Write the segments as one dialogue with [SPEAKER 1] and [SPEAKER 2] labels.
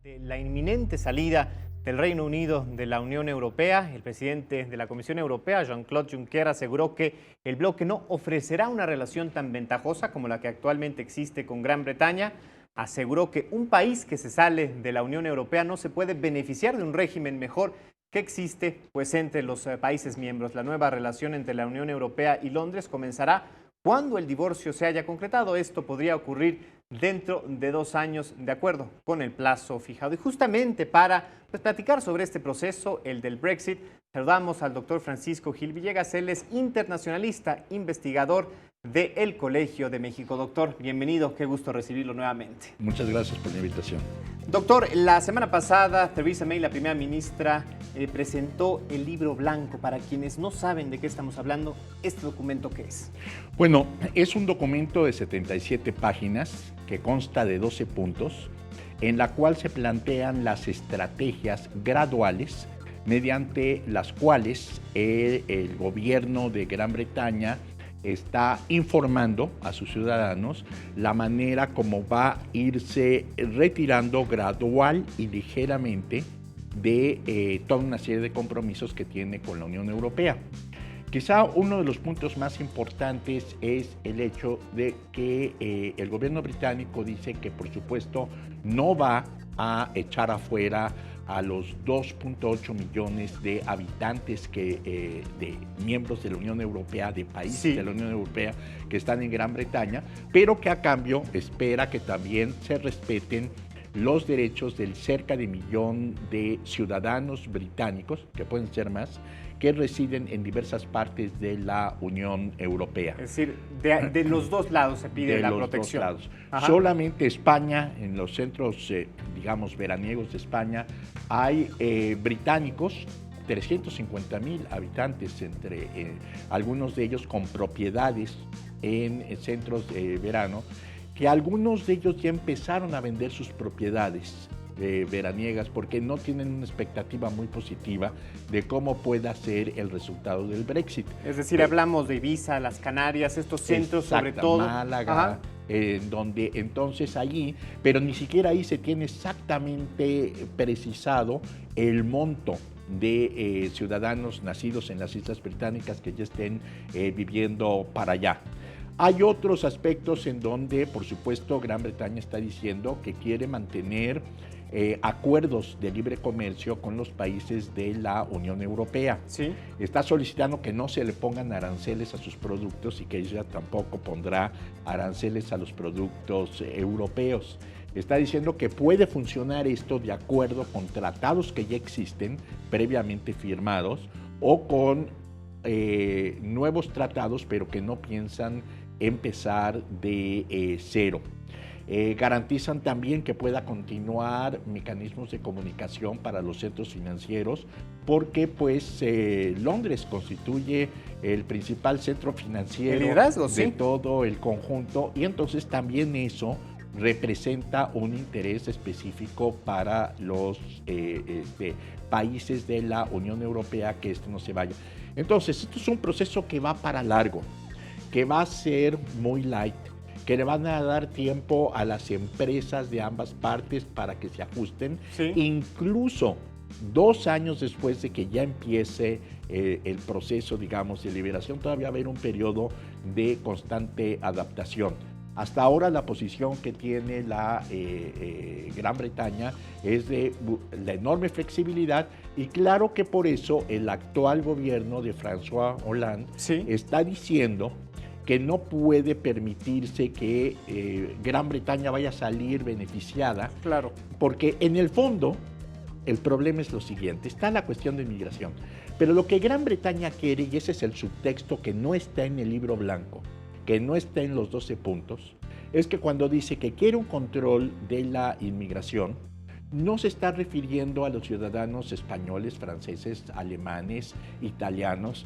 [SPEAKER 1] De la inminente salida del Reino Unido de la Unión Europea, el presidente de la Comisión Europea, Jean-Claude Juncker, aseguró que el bloque no ofrecerá una relación tan ventajosa como la que actualmente existe con Gran Bretaña. Aseguró que un país que se sale de la Unión Europea no se puede beneficiar de un régimen mejor que existe pues entre los países miembros. La nueva relación entre la Unión Europea y Londres comenzará cuando el divorcio se haya concretado. Esto podría ocurrir dentro de 2 años, de acuerdo con el plazo fijado. Y justamente para platicar sobre este proceso, el del Brexit, saludamos al doctor Francisco Gil Villegas. Él es internacionalista, investigador del Colegio de México. Doctor, bienvenido, qué gusto recibirlo nuevamente.
[SPEAKER 2] Muchas gracias por la invitación.
[SPEAKER 1] Doctor, la semana pasada Theresa May, la primera ministra, presentó el libro blanco. Para quienes no saben de qué estamos hablando, ¿este documento qué es?
[SPEAKER 2] Bueno, es un documento de 77 páginas que consta de 12 puntos, en la cual se plantean las estrategias graduales mediante las cuales el gobierno de Gran Bretaña está informando a sus ciudadanos la manera como va a irse retirando gradual y ligeramente de toda una serie de compromisos que tiene con la Unión Europea. Quizá uno de los puntos más importantes es el hecho de que el gobierno británico dice que por supuesto no va a echar afuera a los 2.8 millones de habitantes de miembros de la Unión Europea, de países de la Unión Europea que están en Gran Bretaña, pero que a cambio espera que también se respeten los derechos del cerca de 1 millón de ciudadanos británicos, que pueden ser más, que residen en diversas partes de la Unión Europea.
[SPEAKER 1] Es decir, de los dos lados se pide la protección.
[SPEAKER 2] De los dos lados. Solamente España, en los centros, digamos, veraniegos de España, hay británicos, 350,000 habitantes, entre algunos de ellos con propiedades en centros de verano, que algunos de ellos ya empezaron a vender sus propiedades veraniegas porque no tienen una expectativa muy positiva de cómo pueda ser el resultado del Brexit.
[SPEAKER 1] Es decir, hablamos de Ibiza, las Canarias, estos centros sobre todo.
[SPEAKER 2] Málaga, donde entonces allí, pero ni siquiera ahí se tiene exactamente precisado el monto de ciudadanos nacidos en las Islas Británicas que ya estén viviendo para allá. Hay otros aspectos en donde, por supuesto, Gran Bretaña está diciendo que quiere mantener acuerdos de libre comercio con los países de la Unión Europea.
[SPEAKER 1] Sí.
[SPEAKER 2] Está solicitando que no se le pongan aranceles a sus productos y que ella tampoco pondrá aranceles a los productos europeos. Está diciendo que puede funcionar esto de acuerdo con tratados que ya existen, previamente firmados, o con nuevos tratados, pero que no piensan empezar de cero. Garantizan también que pueda continuar mecanismos de comunicación para los centros financieros, porque pues Londres constituye el principal centro financiero de todo el conjunto, y entonces también eso representa un interés específico para los países de la Unión Europea que esto no se vaya. Entonces, esto es un proceso que va para largo, que va a ser muy light, que le van a dar tiempo a las empresas de ambas partes para que se ajusten, incluso 2 años después de que ya empiece el proceso, digamos, de liberación, todavía va a haber un periodo de constante adaptación. Hasta ahora la posición que tiene la Gran Bretaña es de la enorme flexibilidad, y claro que por eso el actual gobierno de François Hollande está diciendo que no puede permitirse que Gran Bretaña vaya a salir beneficiada, porque en el fondo el problema es lo siguiente: está la cuestión de inmigración, pero lo que Gran Bretaña quiere, y ese es el subtexto que no está en el libro blanco, que no está en los 12 puntos, es que cuando dice que quiere un control de la inmigración, no se está refiriendo a los ciudadanos españoles, franceses, alemanes, italianos,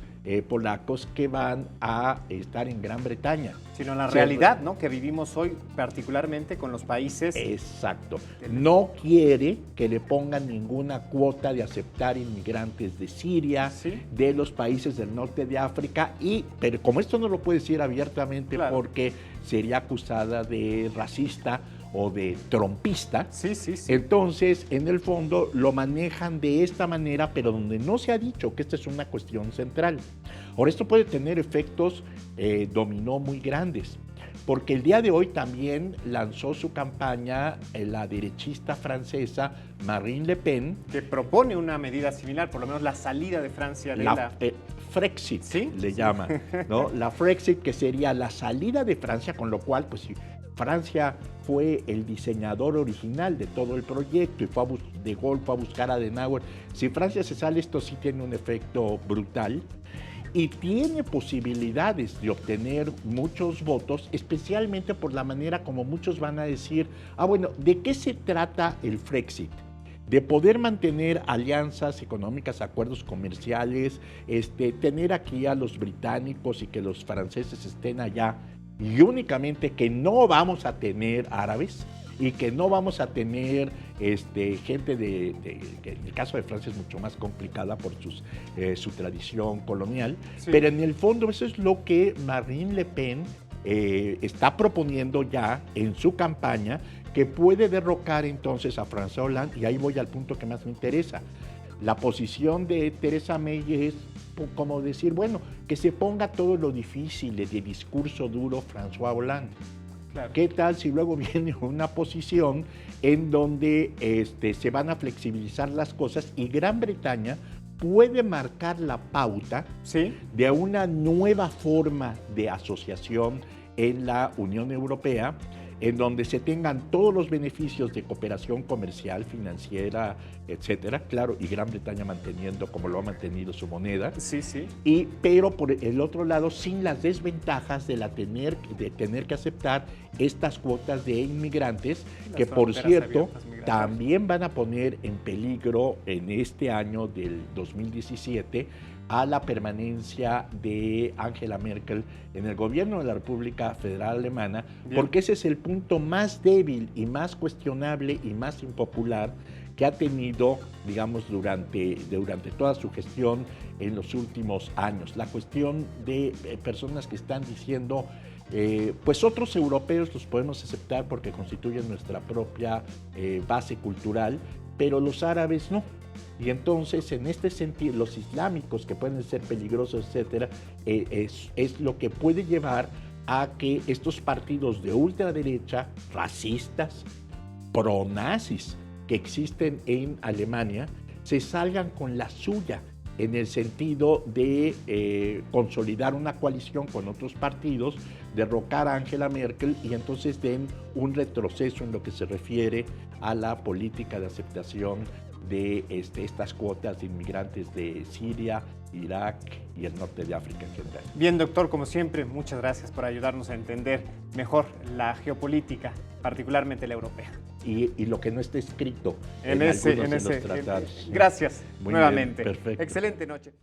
[SPEAKER 2] polacos que van a estar en Gran Bretaña.
[SPEAKER 1] Sino la realidad, ¿no?, que vivimos hoy, particularmente con los países.
[SPEAKER 2] Exacto. No quiere que le pongan ninguna cuota de aceptar inmigrantes de Siria, de los países del norte de África, pero como esto no lo puede decir abiertamente porque sería acusada de racista o de trompista.
[SPEAKER 1] Sí, sí, sí.
[SPEAKER 2] Entonces, en el fondo, lo manejan de esta manera, pero donde no se ha dicho que esta es una cuestión central. Ahora, esto puede tener efectos dominó muy grandes, porque el día de hoy también lanzó su campaña la derechista francesa Marine Le Pen.
[SPEAKER 1] Que propone una medida similar, por lo menos la salida de Francia de la...
[SPEAKER 2] Frexit,
[SPEAKER 1] ¿sí?
[SPEAKER 2] le llaman, ¿no? La Frexit, que sería la salida de Francia, con lo cual, pues, si Francia fue el diseñador original de todo el proyecto y De Gaulle fue a buscar a Adenauer. Si Francia se sale, esto sí tiene un efecto brutal y tiene posibilidades de obtener muchos votos, especialmente por la manera como muchos van a decir, bueno, ¿de qué se trata el Frexit? De poder mantener alianzas económicas, acuerdos comerciales, tener aquí a los británicos y que los franceses estén allá, y únicamente que no vamos a tener árabes y que no vamos a tener gente que en el caso de Francia es mucho más complicada por su tradición colonial, sí. Pero en el fondo eso es lo que Marine Le Pen está proponiendo ya en su campaña, que puede derrocar entonces a François Hollande, y ahí voy al punto que más me interesa. La posición de Theresa May es como decir, bueno, que se ponga todo lo difícil de discurso duro François Hollande. Claro. ¿Qué tal si luego viene una posición en donde se van a flexibilizar las cosas y Gran Bretaña puede marcar la pauta, ¿sí?, de una nueva forma de asociación en la Unión Europea, en donde se tengan todos los beneficios de cooperación comercial, financiera, etcétera, claro, y Gran Bretaña manteniendo como lo ha mantenido su moneda,
[SPEAKER 1] sí, sí.
[SPEAKER 2] Pero por el otro lado, sin las desventajas de tener que aceptar estas cuotas de inmigrantes, que por cierto, también van a poner en peligro en este año del 2017 a la permanencia de Angela Merkel en el gobierno de la República Federal Alemana, porque ese es el punto más débil y más cuestionable y más impopular que ha tenido, digamos, durante toda su gestión en los últimos años. La cuestión de personas que están diciendo, pues otros europeos los podemos aceptar porque constituyen nuestra propia base cultural, pero los árabes no. Y entonces, en este sentido, los islámicos, que pueden ser peligrosos, etcétera, es lo que puede llevar a que estos partidos de ultraderecha, racistas, pronazis, que existen en Alemania, se salgan con la suya, en el sentido de consolidar una coalición con otros partidos, derrocar a Angela Merkel y entonces den un retroceso en lo que se refiere a la política de aceptación de estas cuotas de inmigrantes de Siria, Irak y el norte de África en general.
[SPEAKER 1] Bien, doctor, como siempre, muchas gracias por ayudarnos a entender mejor la geopolítica, particularmente la europea.
[SPEAKER 2] Y lo que no está escrito en algunos de los tratados.
[SPEAKER 1] Gracias,
[SPEAKER 2] Muy
[SPEAKER 1] nuevamente.
[SPEAKER 2] Bien, perfecto.
[SPEAKER 1] Excelente noche.